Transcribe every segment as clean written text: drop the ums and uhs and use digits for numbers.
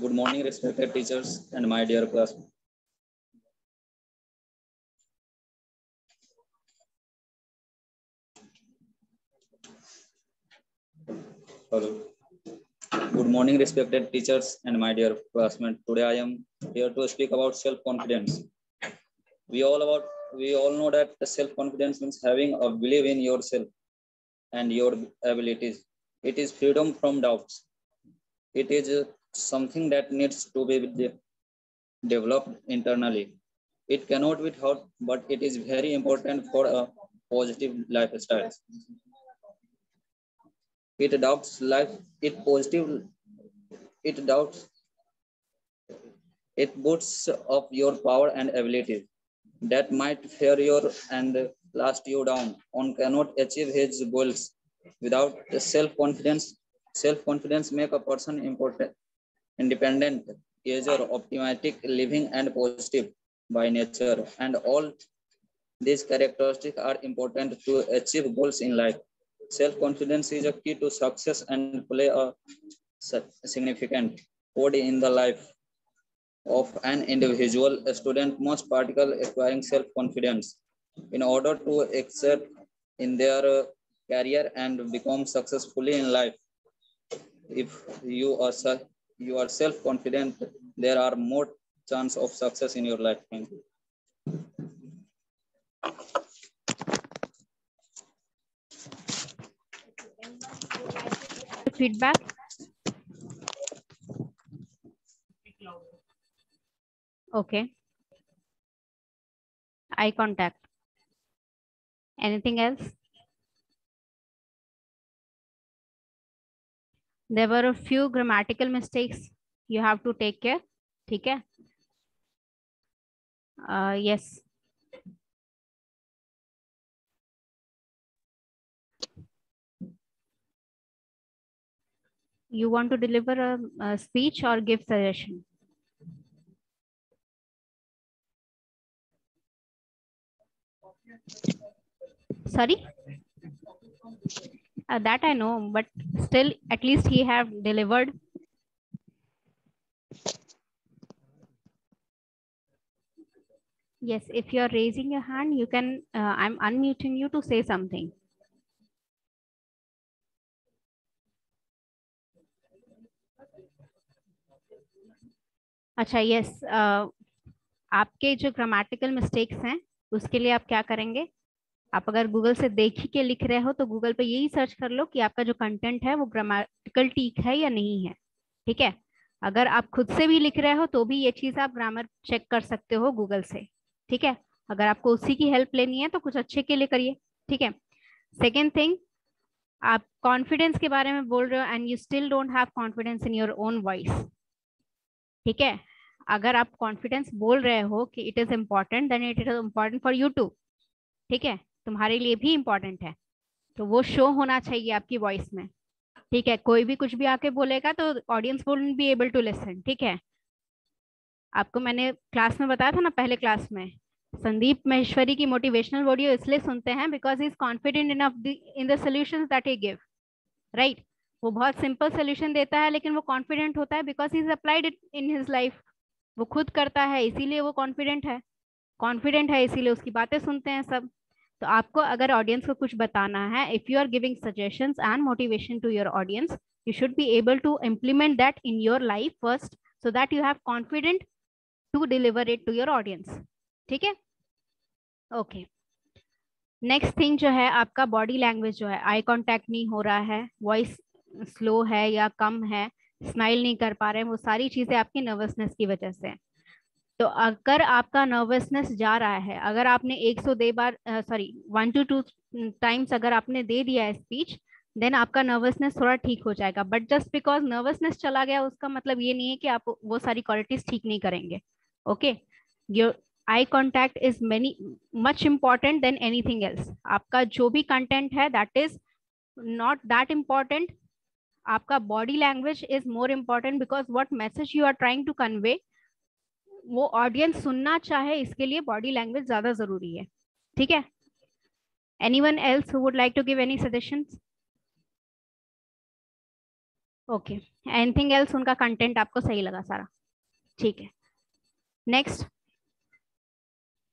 Good morning, respected teachers and my dear class. Hello. Good morning, respected teachers and my dear classmates. Today I am here to speak about self-confidence. We all know that self-confidence means having a belief in yourself and your abilities. It is freedom from doubts. It is something that needs to be developed internally. It cannot be taught, but it is very important for a positive lifestyle. It doubts life, it positive, it doubts, it boosts up your power and abilities that might fear your and last you down. One cannot achieve his goals without self-confidence. Self-confidence make a person important, independent, easier, optimistic, living and positive by nature. And all these characteristics are important to achieve goals in life. Self-confidence is a key to success and play a significant role in the life of an individual. A student must particularly acquiring self-confidence in order to excel in their career and become successfully in life. If you are self-confident, there are more chance of success in your life. Thank you. Feedback. Okay. Eye contact. Anything else? There were a few grammatical mistakes. You have to take care. Okay. Yes. You want to deliver a speech or give suggestion? Sorry? That I know, but still at least he have delivered. Yes, if you're raising your hand, you can, I'm unmuting you to say something. अच्छा, yes, आपके जो grammatical mistakes हैं उसके लिए आप क्या करेंगे? आप अगर गूगल से देख ही के लिख रहे हो तो गूगल पे यही सर्च कर लो कि आपका जो कंटेंट है वो ग्रामेटिकल ठीक है या नहीं है। ठीक है, अगर आप खुद से भी लिख रहे हो तो भी ये चीज आप ग्रामर चेक कर सकते हो गूगल से। ठीक है, अगर आपको उसी की हेल्प लेनी है तो कुछ अच्छे के लिए करिए। ठीक है, सेकेंड थिंग, आप कॉन्फिडेंस के बारे में बोल रहे हो and you still don't have confidence in your own voice. ठीक है, अगर आप कॉन्फिडेंस बोल रहे हो कि it is important, then it is important for you too. ठीक है, तुम्हारे लिए भी इम्पोर्टेंट है, तो वो शो होना चाहिए आपकी वॉइस में। ठीक है, कोई भी कुछ भी आके बोलेगा तो audience won't be able to listen. ठीक है, आपको मैंने क्लास में बताया था ना, पहले क्लास में, संदीप महेश्वरी की मोटिवेशनल वीडियो इसलिए सुनते हैं because he is confident enough in the solutions that he give. Right, वो बहुत सिंपल सोल्यूशन देता है लेकिन वो कॉन्फिडेंट होता है because he is applied it in his life. वो खुद करता है इसीलिए वो कॉन्फिडेंट है। कॉन्फिडेंट है इसीलिए उसकी बातें सुनते हैं सब। तो आपको अगर ऑडियंस को कुछ बताना है, if you are giving suggestions and motivation to your audience, you should be able to implement that in your life first so that you have confidence to deliver it to your audience. ठीक है, okay. Next thing जो है आपका body language जो है, eye contact नहीं हो रहा है, वॉइस स्लो है या कम है, स्माइल नहीं कर पा रहे हैं, वो सारी चीजें आपकी नर्वसनेस की वजह से है। तो अगर आपका नर्वसनेस जा रहा है, अगर आपने 100 दे बार 1 to 2 टाइम्स अगर आपने दे दिया है स्पीच, देन आपका नर्वसनेस थोड़ा ठीक हो जाएगा। बट जस्ट बिकॉज नर्वसनेस चला गया उसका मतलब ये नहीं है कि आप वो सारी क्वालिटीज ठीक नहीं करेंगे। Okay, your eye contact is much important than anything else. आपका जो भी कंटेंट है that is not that important, आपका body language is more important because what message you are trying to convey वो ऑडियंस सुनना चाहे, इसके लिए बॉडी लैंग्वेज ज्यादा जरूरी है। ठीक है, anyone else who would like to give any suggestions? Okay, anything else? उनका कंटेंट आपको सही लगा सारा? ठीक है, next.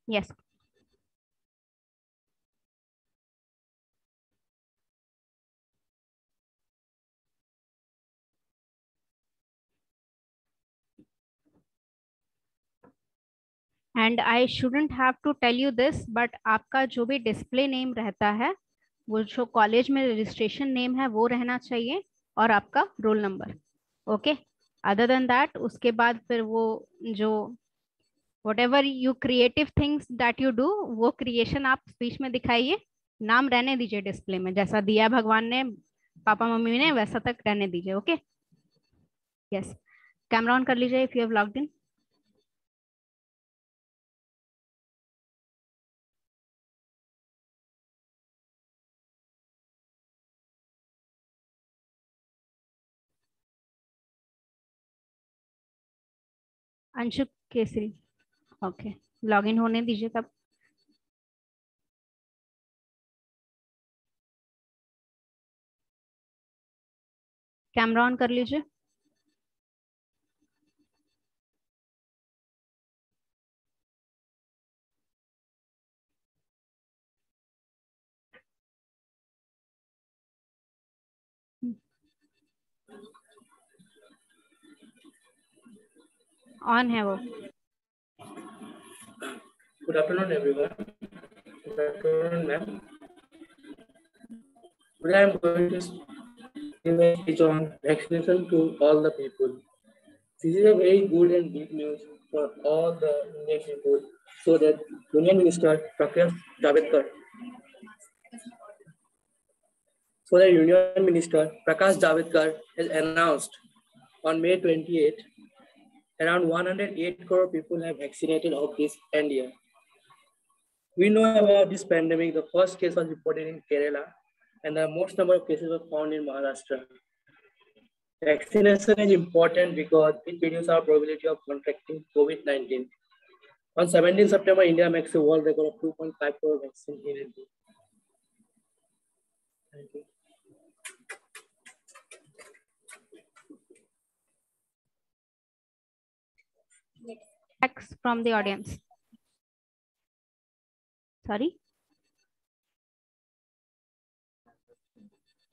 Yes, and I shouldn't have to tell you this, but आपका जो भी डिस्प्ले नेम रहता है, वो जो कॉलेज में रजिस्ट्रेशन नेम है वो रहना चाहिए, और आपका roll number. Okay, other than that उसके बाद फिर वो जो whatever you creative things that you do, वो क्रिएशन आप स्पीच में दिखाइए, नाम रहने दीजिए डिस्प्ले में, जैसा दिया भगवान ने, पापा मम्मी ने, वैसा तक रहने दीजिए। ओके, यस, कैमरा ऑन कर लीजिए if you have logged in. Anshu Kesari, okay, log in होने दीजिए तब। कैमरा ऑन कर लीजिए। ऑन है वो। Good afternoon, everyone. Good afternoon, ma'am. Today I am going to give a speech on vaccination to all the people. This is a very good and big news for all the Indian people, so that Union Minister Prakash Javadkar, has announced on May 28, around 108 crore people have vaccinated of this India. We know about this pandemic. The first case was reported in Kerala, and the most number of cases were found in Maharashtra. Vaccination is important because it reduces our probability of contracting COVID-19. On 17 September, India makes a world record of 2.5 crore vaccine in a day. Thank you. Next from the audience. Sorry,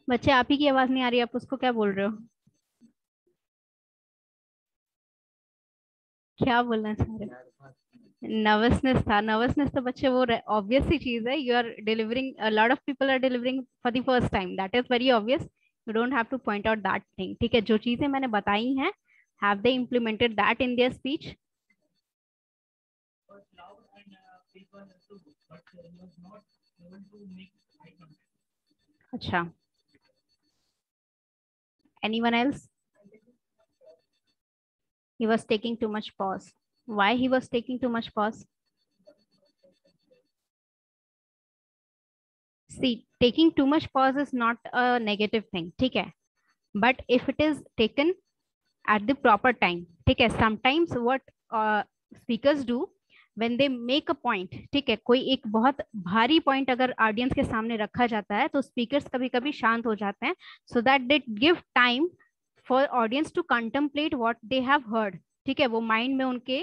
बच्चे आप ही की आवाज नहीं आ रही, आप उसको क्या बोल रहे हो? क्या बोलना चाह रहे हो? नर्वसनेस था। नर्वसनेस तो बच्चे वो ऑब्वियस सी चीज है, you are delivering, a lot of people are delivering for the first time, that is very obvious, you don't have to point out that thing. ठीक है, जो चीजें मैंने बताई हैं, have they implemented that in their speech? अच्छा, anyone else? He was taking too much pause. Why he was taking too much pause? See, taking too much pause is not a negative thing, ठीक है, but if it is taken at the proper time, ठीक है, sometimes what speakers do when they make a point, ठीक है, कोई एक बहुत भारी point अगर ऑडियंस के सामने रखा जाता है तो स्पीकर्स कभी कभी शांत हो जाते हैं, so that they give time for audience to contemplate what they have heard. ठीक है, वो माइंड में उनके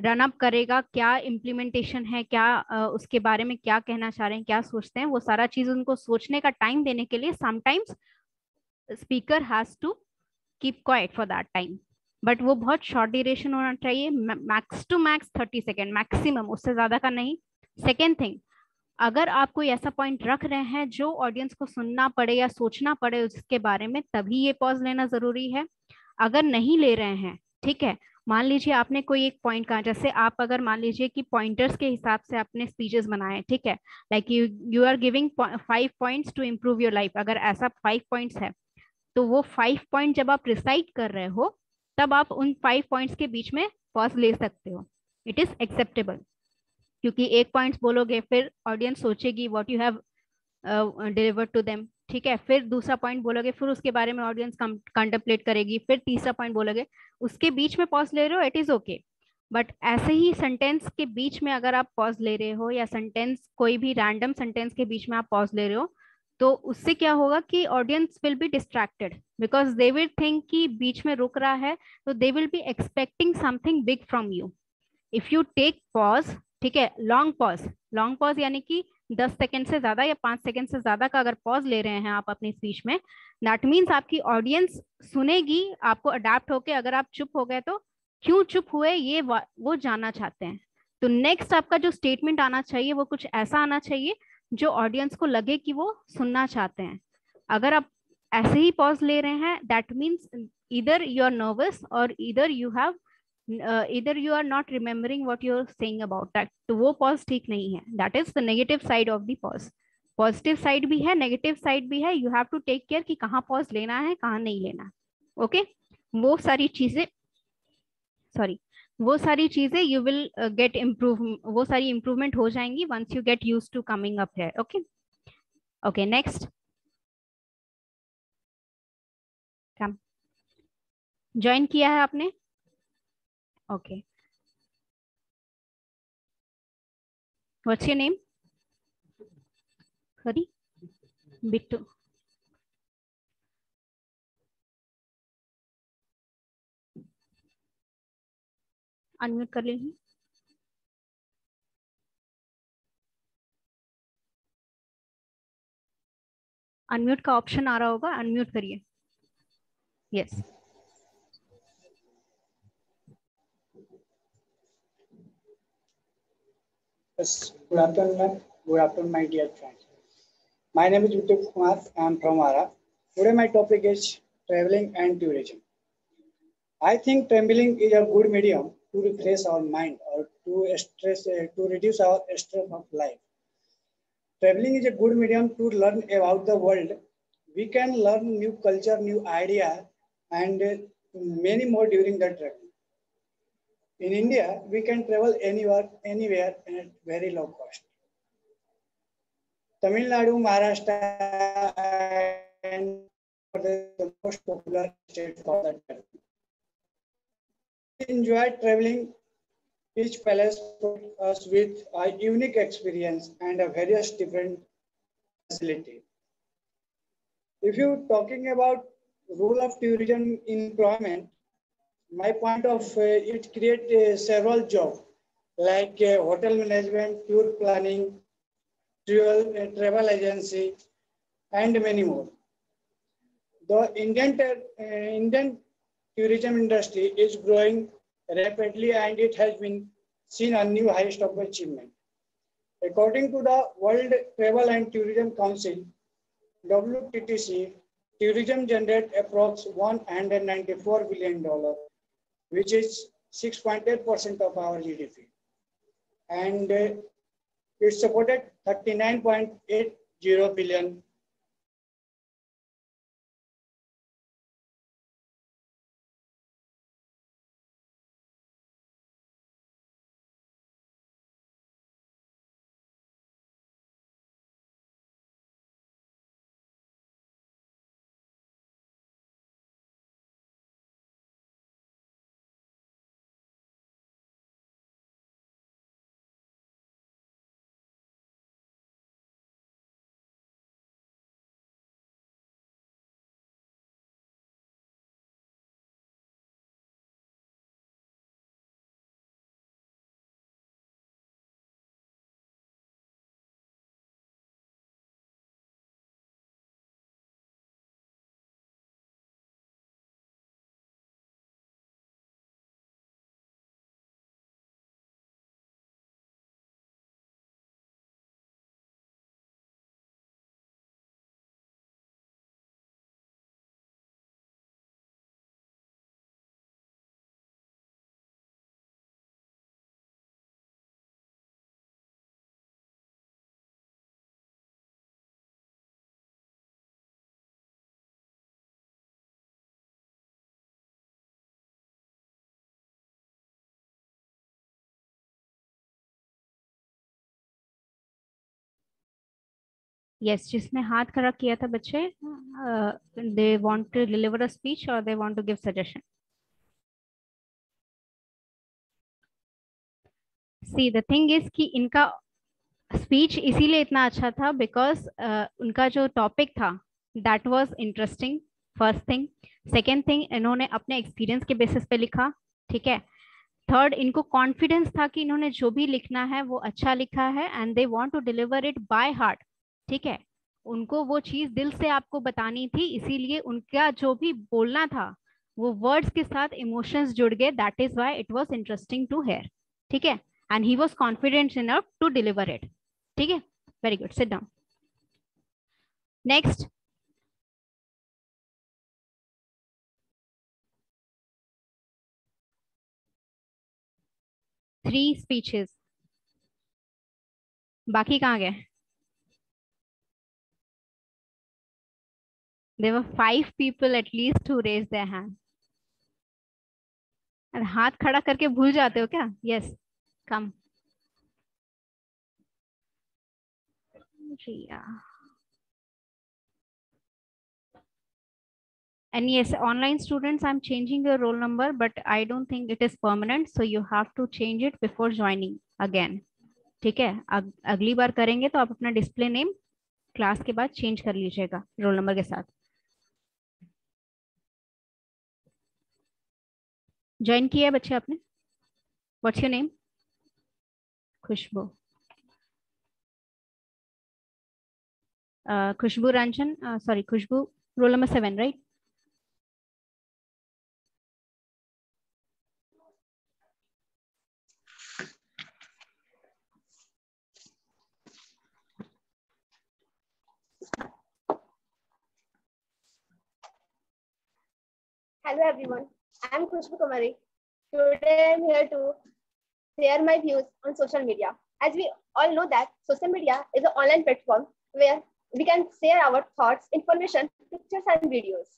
रन अप करेगा, क्या इम्प्लीमेंटेशन है, क्या उसके बारे में क्या कहना चाह रहे हैं, क्या सोचते हैं, वो सारा चीज उनको सोचने का टाइम देने के लिए sometimes speaker has to keep quiet for that time, but वो बहुत शॉर्ट ड्यूरेशन होना चाहिए, max to max 30 second maximum, उससे ज्यादा का नहीं। सेकेंड थिंग, अगर आप कोई ऐसा पॉइंट रख रहे हैं जो ऑडियंस को सुनना पड़े या सोचना पड़े उसके बारे में, तभी ये पॉज लेना जरूरी है। अगर नहीं ले रहे हैं, ठीक है, मान लीजिए आपने कोई एक पॉइंट कहा, जैसे आप अगर मान लीजिए कि पॉइंटर्स के हिसाब से आपने स्पीचेस बनाए, ठीक है, like you are giving 5 points to improve your life, अगर ऐसा 5 पॉइंट्स है, तो वो 5 पॉइंट जब आप रिसाइट कर रहे हो, तब आप उन 5 पॉइंट्स के बीच में पॉज ले सकते हो, इट इज एक्सेप्टेबल, क्योंकि एक पॉइंट्स बोलोगे फिर ऑडियंस सोचेगी what you have delivered to them, ठीक है, फिर दूसरा पॉइंट बोलोगे, फिर उसके बारे में ऑडियंस कंटेम्पलेट करेगी, फिर तीसरा पॉइंट बोलोगे, उसके बीच में पॉज ले रहे हो, इट इज ओके, बट ऐसे ही सेंटेंस के बीच में अगर आप पॉज ले रहे हो, या सेंटेंस कोई भी रैंडम सेंटेंस के बीच में आप पॉज ले रहे हो, तो उससे क्या होगा कि audience will be distracted because they will think कि बीच में रुक रहा है, तो they will be expecting something big from you. If you take pause, ठीक है, लॉन्ग पॉज यानी कि 10 सेकंड से ज्यादा या 5 सेकंड से ज्यादा का अगर पॉज ले रहे हैं आप अपनी स्पीच में, दैट मीन्स आपकी ऑडियंस सुनेगी, आपको अडेप्ट होके. अगर आप चुप हो गए तो क्यों चुप हुए ये वो जानना चाहते हैं. तो नेक्स्ट आपका जो स्टेटमेंट आना चाहिए वो कुछ ऐसा आना चाहिए जो ऑडियंस को लगे कि वो सुनना चाहते हैं. अगर आप ऐसे ही पॉज ले रहे हैं, दैट मीन्स इधर यू आर नर्वस और इधर you are not remembering what you are saying about that. तो वो पॉज ठीक नहीं है. That is the negative side of the pause. Positive side भी है, नेगेटिव साइड भी है. You have to take care कि कहाँ पॉज लेना है, कहाँ नहीं लेना. ओके, वो सारी चीजें, सॉरी, वो सारी चीजें यू विल गेट इम्प्रूव, वो सारी इंप्रूवमेंट हो जाएंगी once you get used to coming up here. Okay okay, next. कम ज्वाइन किया है आपने? Okay, what's your name? Sorry, Bittu. Unmute कर लीजिए. अनम्यूट का ऑप्शन आ रहा होगा, अनम्यूट करिए. Yes. Yes, good afternoon, ma'am. Good afternoon, my dear friends. My name is Uttam Kumar. I am from Ara. Today, my topic is traveling and tourism. I think traveling is a good medium to refresh our mind or to reduce our stress of life. Traveling is a good medium to learn about the world. We can learn new culture, new idea, and many more during the travel. In India, we can travel anywhere at very low cost. Tamil Nadu, Maharashtra, and the most popular state for the travel. We enjoy traveling. Each palace provides us with a unique experience and a various different facility. If you're talking about role of tourism in employment, my point of it creates several jobs like hotel management, tour planning, travel agency, and many more. The Indian tourism industry is growing rapidly and it has been seen a new highest of achievement. According to the World Travel and Tourism Council, WTTC, tourism generates approx $194 billion, which is 6.8% of our GDP. And it supported 39.80 billion. Yes, जिसने हाथ खड़ा किया था बच्चे, they want to deliver a speech और they want to give suggestion. See the thing is कि इनका speech इसीलिए इतना अच्छा था बिकॉज उनका जो टॉपिक था that was interesting, first thing. Second thing, इन्होंने अपने एक्सपीरियंस के बेसिस पे लिखा, ठीक है। थर्ड, इनको कॉन्फिडेंस था कि इन्होंने जो भी लिखना है वो अच्छा लिखा है and they want to deliver it by heart, ठीक है। उनको वो चीज दिल से आपको बतानी थी, इसीलिए उनका जो भी बोलना था वो वर्ड्स के साथ इमोशंस जुड़ गए, that is why it was interesting to hear, ठीक है। And he was confident enough to deliver it, ठीक है। Very good, sit down. Next, three speeches, बाकी कहाँ गए? There were 5 people at least who raised their hand. अरे हाथ खड़ा करके भूल जाते हो क्या? Yes, come. Riya. And yes, online students, I'm changing your roll number, but I don't think it is permanent, so you have to change it before joining again. ठीक है, अगली बार करेंगे तो आप अपना डिस्प्ले नेम क्लास के बाद change कर लीजिएगा रोल नंबर के साथ। ज्वाइन किया है बच्चे आपने? What's your name? Khushbu. Khushbu Ranjan, sorry Khushbu, roll number 7, right? Hello everyone, I am Khushbu Kumari. Today I am here to share my views on social media. As we all know that social media is an online platform where we can share our thoughts, information, pictures and videos.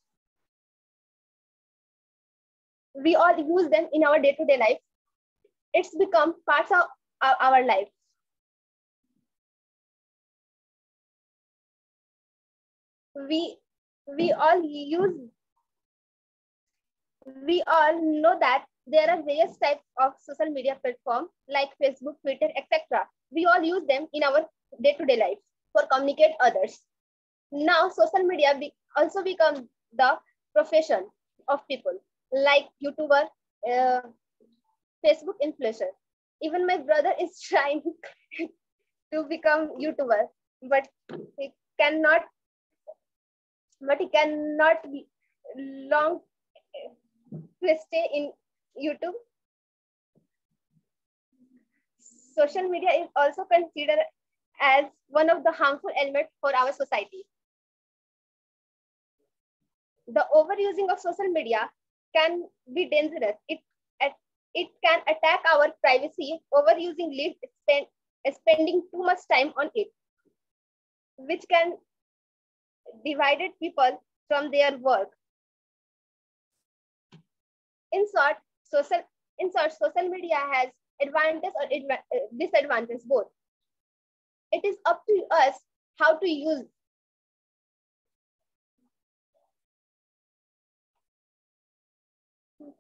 We all use them in our day-to-day life. It's become parts of our life. We all know that there are various types of social media platforms like Facebook, Twitter, etc. We all use them in our day-to-day life for communicate others. Now, social media also become the profession of people like YouTuber, Facebook influencer. Even my brother is trying to become YouTuber, but he cannot long to stay in YouTube. Social media is also considered as one of the harmful elements for our society. The overusing of social media can be dangerous. It can attack our privacy. Overusing leads spending too much time on it, which can divide people from their work. In short, social media has advantages or disadvantages both. It is up to us how to use.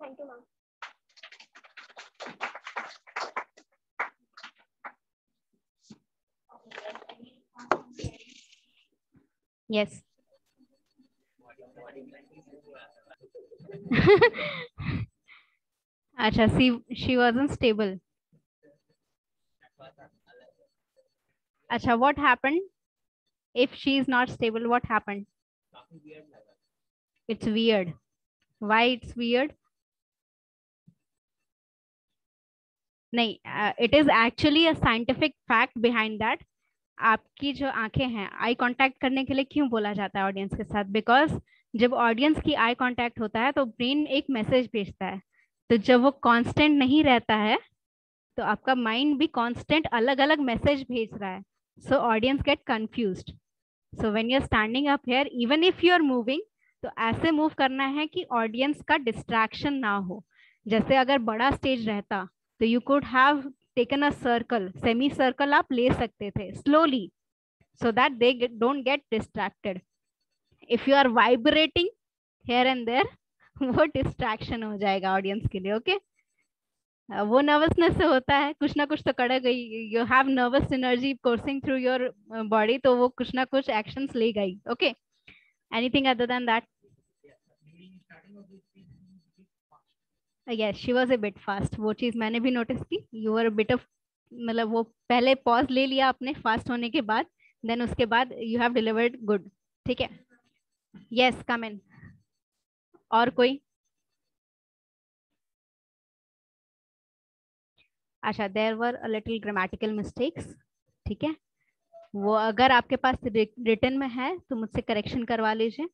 Thank you, ma'am. Yes. Acha, she wasn't stable. Acha, what happened? If she is not stable, what happened? It's weird. Why it's weird? नहीं, it is actually a scientific fact behind that. आपकी जो आंखें हैं, eye contact करने के लिए क्यों बोला जाता है ऑडियंस के साथ? बिकॉज जब ऑडियंस की आई कांटेक्ट होता है तो ब्रेन एक मैसेज भेजता है, तो जब वो कांस्टेंट नहीं रहता है तो आपका माइंड भी कांस्टेंट अलग अलग मैसेज भेज रहा है, so audience get confused. So when you are standing up here, even if you are moving, तो ऐसे मूव करना है कि ऑडियंस का डिस्ट्रैक्शन ना हो. जैसे अगर बड़ा स्टेज रहता तो you could have taken a circle, semi circle आप ले सकते थे slowly, so that they don't get distracted. If you are vibrating here and there, वो distraction हो जाएगा ऑडियंस के लिए. ओके, वो नर्वसनेस से होता है, कुछ ना कुछ तो करेगा गई, you have nervous energy कोर्सिंग through your body, तो वो कुछ ना कुछ एक्शंस ले गई. Okay, anything other than that? Yes, she was a bit fast, वो चीज मैंने भी नोटिस की. यू वर बिट ऑफ, मतलब वो पहले पॉज ले लिया आपने फास्ट होने के बाद, देन उसके बाद यू हैव डिलीवर्ड गुड. ठीक है, यस, कम इन. और कोई? अच्छा, there were a little grammatical mistakes. ठीक है, वो अगर आपके पास रिटन में है तो मुझसे करेक्शन करवा लीजिए.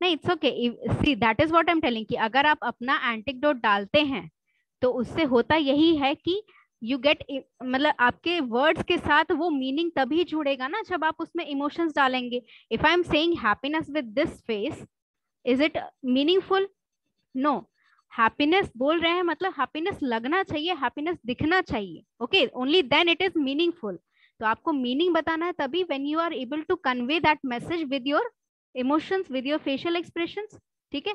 नहीं, it's okay. See, that is what I am telling कि अगर आप अपना एंटिकडोट डालते हैं तो उससे होता यही है कि यू गेट, मतलब आपके वर्ड्स के साथ वो मीनिंग तभी जुड़ेगा ना जब आप उसमें इमोशंस डालेंगे. If I am saying happiness with this face, is it meaningful? No. Happiness बोल रहे हैं मतलब हैप्पीनेस लगना चाहिए, हैप्पीनेस दिखना चाहिए. Okay, only then it is meaningful. तो आपको मीनिंग बताना है तभी when you are able to convey that message with your emotions, with your facial expressions. ठीक है,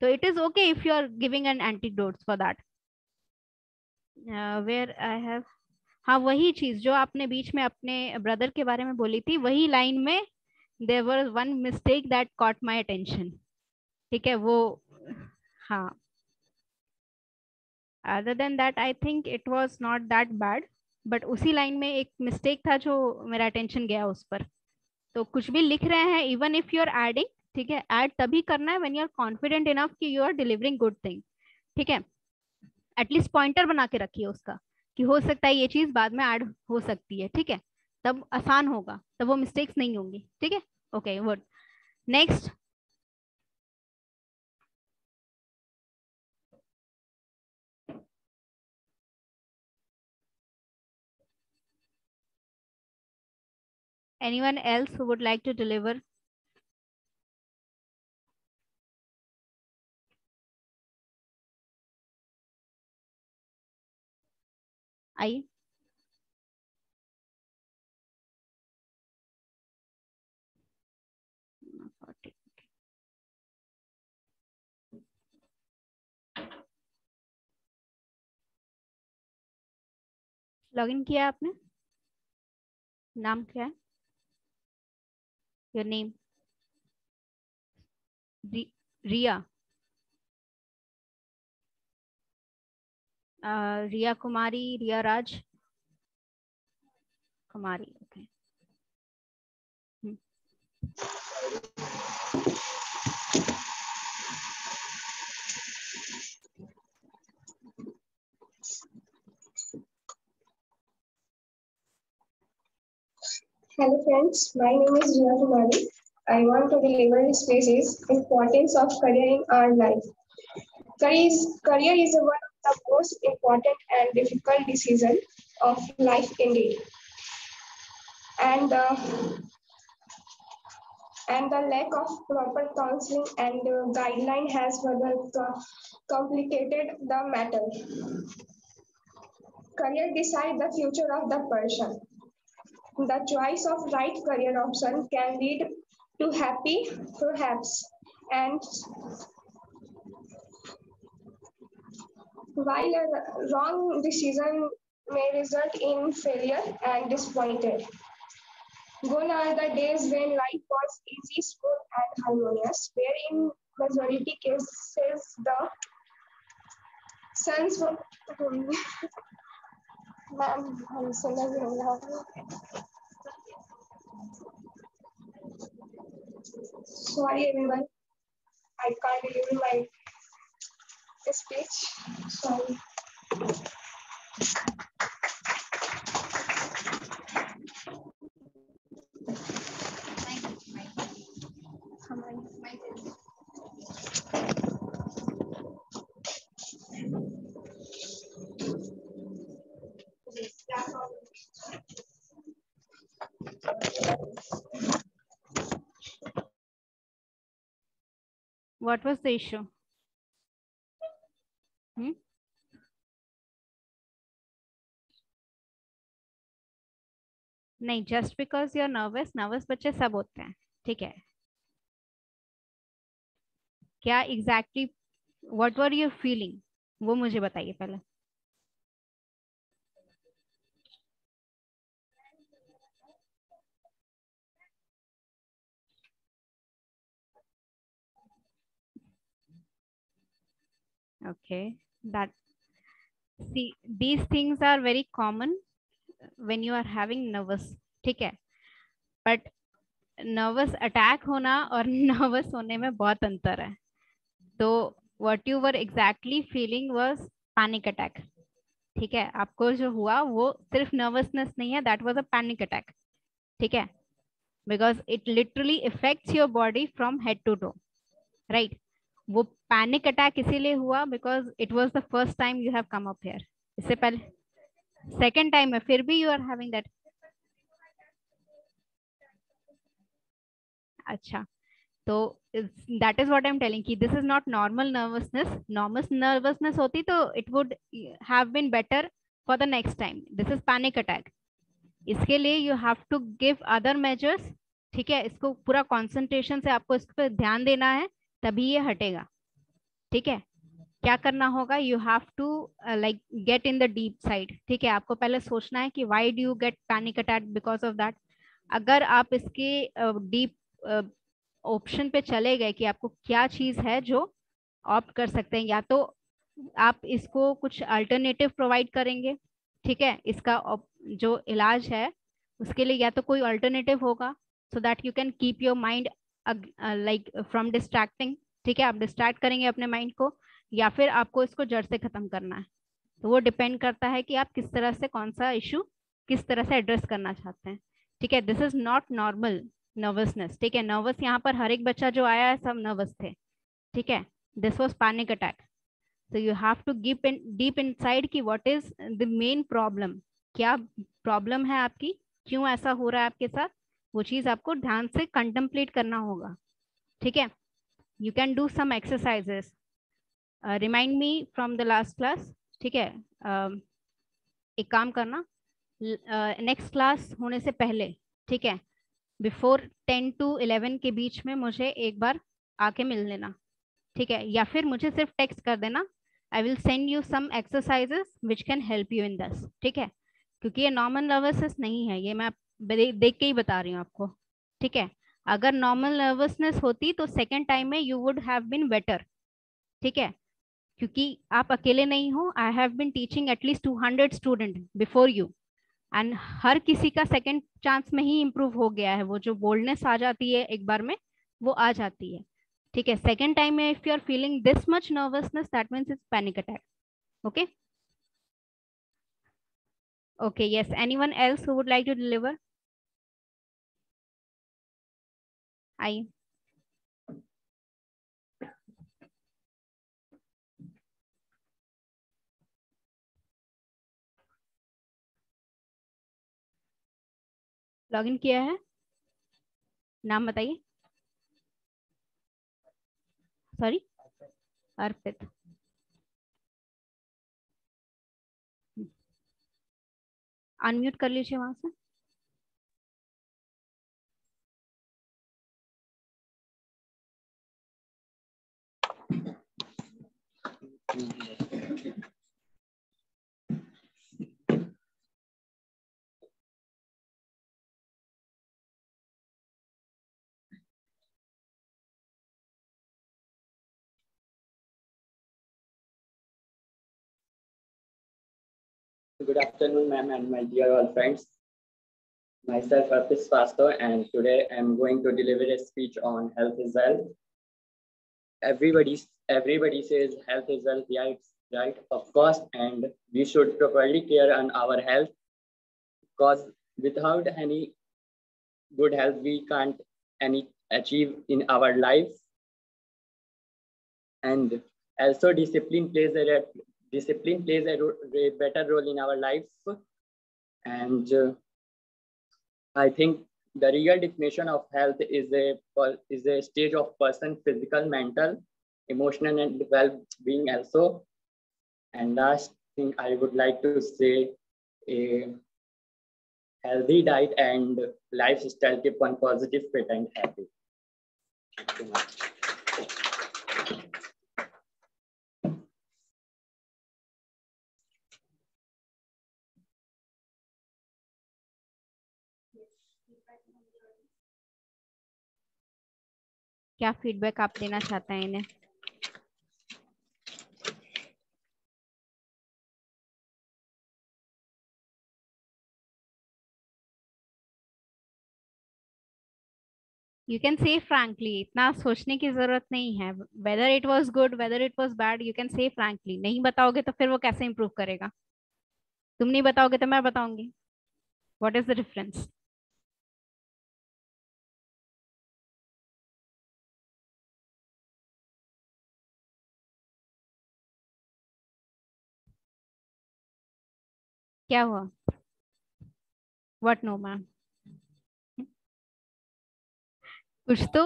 तो it is okay if you are giving an antidotes for that. Where I have, हाँ, वही चीज जो आपने बीच में अपने ब्रदर के बारे में बोली थी, वही लाइन में there was one mistake that caught my attention. ठीक है, वो, हाँ, other than that I think it was not that bad. But उसी लाइन में एक मिस्टेक था जो मेरा अटेंशन गया उस पर. तो कुछ भी लिख रहे हैं, even if you are adding, ठीक है, ऐड तभी करना है when you are confident enough कि you are delivering good thing. ठीक है, एटलीस्ट पॉइंटर बना के रखिए उसका कि हो सकता है ये चीज बाद में ऐड हो सकती है. ठीक है, तब आसान होगा, तब वो मिस्टेक्स नहीं होंगी. ठीक है, okay, good. Next. Anyone else who would like to deliver? आइए. लॉगिन किया आपने? नाम क्या है? Your name? Riya. Riya Kumari, Riya Raj Kumari. Okay. Hello friends, my name is Riya Kumari. I want to deliver species importance of career in our life. Career is one of the most important and difficult decisions of life indeed. And the lack of proper counseling and guideline has further complicated the matter. Career decides the future of the person. The choice of right career option can lead to happy, perhaps, and while a wrong decision may result in failure and disappointed. Gone are the days when life was easy, smooth, and harmonious, where in majority cases the sons were sorry everyone, I can't deliver my speech. Sorry. What was the issue? नहीं, just because you are nervous, nervous बच्चे सब होते हैं. ठीक है, क्या exactly what were you feeling, वो मुझे बताइए पहले. Okay, that, see, these things are very common when you are having nervous. ठीक है, but नर्वस अटैक होना और नर्वस होने में बहुत अंतर है. तो what you were exactly feeling was panic attack. ठीक है, आपको जो हुआ वो सिर्फ नर्वसनेस नहीं है, that was a panic attack. ठीक है, because it literally affects your body from head to toe, right. वो पैनिक अटैक इसीलिए हुआ because it was the first time you have come up here. इससे पहले सेकेंड टाइम है, फिर भी यू आर हैविंग दैट. अच्छा, तो that is what I am telling कि this is not normal nervousness. Normal nervousness होती तो it would have been better for the next time. This is panic attack. इसके लिए you have to give other measures. ठीक है, इसको पूरा concentration से आपको इस पर ध्यान देना है, तभी ये हटेगा. ठीक है, क्या करना होगा, you have to like get in the deep side. ठीक है, आपको पहले सोचना है कि why do you get panic attack, because of that. अगर आप इसके डीप ऑप्शन पे चले गए कि आपको क्या चीज है जो ऑप्ट कर सकते हैं, या तो आप इसको कुछ अल्टरनेटिव प्रोवाइड करेंगे. ठीक है, इसका जो इलाज है उसके लिए या तो कोई अल्टरनेटिव होगा, so that you can keep your mind like from distracting. ठीक है, आप डिस्ट्रैक्ट करेंगे अपने माइंड को, या फिर आपको इसको जड़ से खत्म करना है. तो वो डिपेंड करता है कि आप किस तरह से, कौन सा इशू किस तरह से एड्रेस करना चाहते हैं. ठीक है, this is not normal nervousness. ठीक है, नर्वस यहाँ पर हर एक बच्चा जो आया है सब नर्वस थे. ठीक है, this was panic attack. so you have to deep inside कि what is the main problem, क्या प्रॉब्लम है आपकी, क्यों ऐसा हो रहा है आपके साथ, वो चीज आपको ध्यान से कंटेम्पलेट करना होगा. ठीक है, you can do some exercises, remind me from the last class. ठीक है, एक काम करना, नेक्स्ट क्लास होने से पहले, ठीक है, बिफोर 10 to 11 के बीच में मुझे एक बार आके मिल लेना. ठीक है, या फिर मुझे सिर्फ टेक्स्ट कर देना. I will send you some exercises which can help you in this. ठीक है, क्योंकि ये नॉर्मल नर्वसनेस नहीं है, ये मैं देख के ही बता रही हूँ आपको. ठीक है, अगर नॉर्मल नर्वसनेस होती तो सेकेंड टाइम में you would have been better. ठीक है, क्योंकि आप अकेले नहीं हो. I have been teaching at least 200 student before you, and हर किसी का सेकेंड चांस में ही इम्प्रूव हो गया है. वो जो बोल्डनेस आ जाती है एक बार में, वो आ जाती है. ठीक है, सेकेंड टाइम में if you are feeling this much nervousness, that means it's panic attack. Okay okay, yes, anyone else who would like to deliver? आइए. लॉगिन किया है, नाम बताइए. सॉरी, अर्पित. अनम्यूट कर लीजिए वहां से. Good afternoon, ma'am, and my dear all friends. Myself, Arpit Pastor, and today I'm going to deliver a speech on health is wealth. Everybody says health is wealth, yeah, it's right, of course, and we should properly care on our health, because without any good health, we can't achieve in our life. And also discipline plays a better role in our life. And I think the real definition of health is a stage of person physical, mental, emotional, and well-being also. And last thing I would like to say, a healthy diet and lifestyle keep one positive, fit, and happy. Thank you much. क्या feedback आप देना चाहते हैं इन्हें? You can say frankly, इतना सोचने की जरूरत नहीं है. Whether it was good, whether it was bad, you can say frankly. नहीं बताओगे तो फिर वो कैसे improve करेगा? तुम नहीं बताओगे तो मैं बताऊंगी. What is the difference? क्या हुआ? What no ma'am? कुछ तो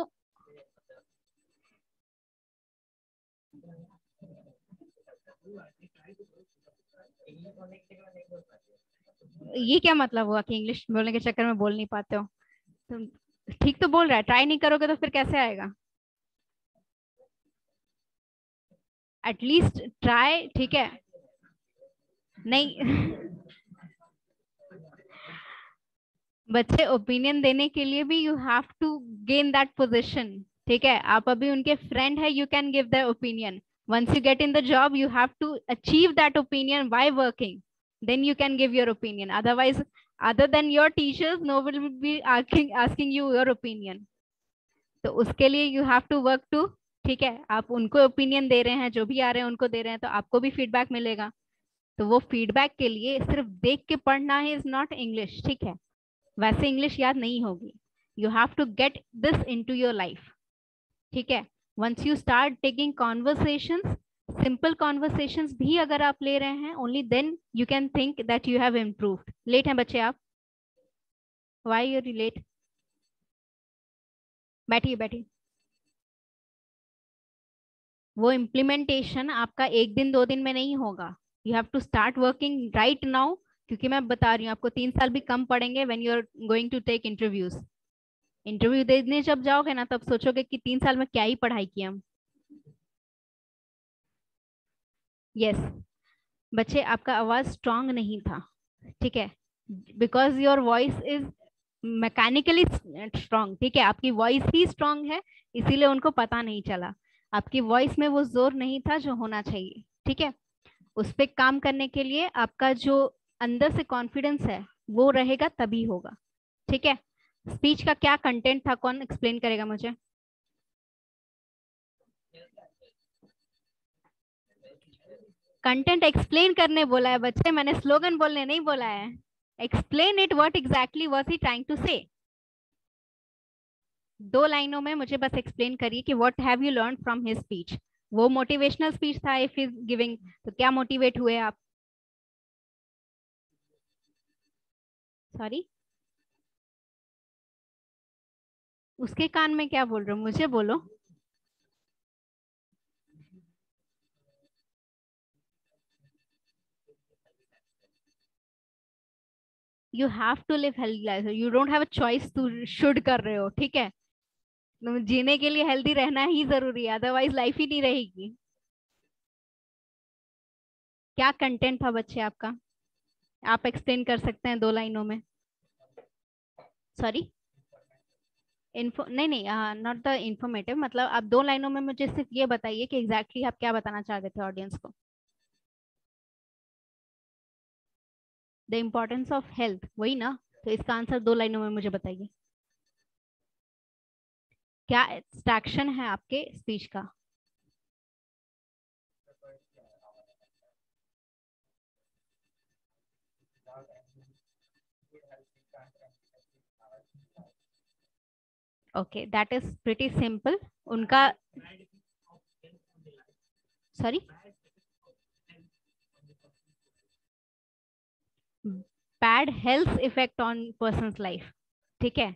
ये क्या मतलब हुआ कि इंग्लिश बोलने के चक्कर में बोल नहीं पाते हो? तुम ठीक तो बोल रहा है, ट्राई नहीं करोगे तो फिर कैसे आएगा? At least try. ठीक है नहीं बच्चे ओपिनियन देने के लिए भी you have to gain that position. ठीक है, आप अभी उनके फ्रेंड है, you can give the opinion. once you get in the job you have to achieve that opinion by working, then you can give your opinion. Otherwise, other than your teachers, no one will be asking you your opinion. तो उसके लिए you have to work to. ठीक है, आप उनको opinion दे रहे हैं, जो भी आ रहे हैं उनको दे रहे हैं, तो आपको भी फीडबैक मिलेगा. तो वो फीडबैक के लिए सिर्फ देख के पढ़ना है इज नॉट इंग्लिश. ठीक है, वैसे इंग्लिश याद नहीं होगी. You have to get this into your life. ठीक है, once you start taking conversations, simple conversations भी अगर आप ले रहे हैं, only then you can think that you have improved. Late हैं बच्चे आप? why you are late? बैठिए बैठिए. वो इम्प्लीमेंटेशन आपका एक दिन 2 दिन में नहीं होगा. You have to start working right now. क्योंकि मैं बता रही हूँ आपको 3 साल भी कम पड़ेंगे when you are going to take interviews. Interview देने जब जाओगे ना तब सोचोगे कि 3 साल में क्या ही पढ़ाई की हम. यस बच्चे, आपका आवाज स्ट्रांग नहीं था. ठीक है, because your voice is mechanically strong. ठीक है, आपकी वॉइस ही स्ट्रांग है, इसीलिए उनको पता नहीं चला. आपकी वॉइस में वो जोर नहीं था जो होना चाहिए. ठीक है, उस पर काम करने के लिए आपका जो अंदर से कॉन्फिडेंस है वो रहेगा तभी होगा. ठीक है, स्पीच का क्या कंटेंट था, कौन एक्सप्लेन करेगा मुझे? कंटेंट एक्सप्लेन करने बोला है बच्चे, मैंने स्लोगन बोलने नहीं बोला है. Explain it, what exactly was he trying to say. 2 लाइनों में मुझे बस एक्सप्लेन करिए कि what have you learn from his speech. वो मोटिवेशनल स्पीच था इफ इज गिविंग, तो क्या मोटिवेट हुए आप? सॉरी, उसके कान में क्या बोल रहे हो, मुझे बोलो. You have to live healthy life. You don't have a choice to should कर रहे हो. ठीक है, जीने के लिए हेल्दी रहना ही जरूरी है, अदरवाइज लाइफ ही नहीं रहेगी. क्या कंटेंट था बच्चे आपका? आप एक्सप्लेन कर सकते हैं 2 लाइनों में. सॉरी, इन्फो नहीं नहीं, नॉट द इंफॉर्मेटिव. मतलब आप 2 लाइनों में मुझे सिर्फ ये बताइए कि एग्जैक्टली आप क्या बताना चाहते थे ऑडियंस को. द इम्पोर्टेंस ऑफ हेल्थ, वही ना? तो इसका आंसर 2 लाइनों में मुझे बताइए. क्या एक्सट्रैक्शन है आपके स्पीच का? Okay, that is pretty simple. उनका sorry, bad health effect on person's life. ठीक है,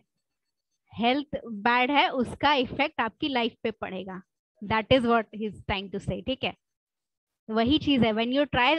हेल्थ बैड है, उसका इफेक्ट आपकी लाइफ पे पड़ेगा. That is what he is trying to say. ठीक है, वही चीज है. When you try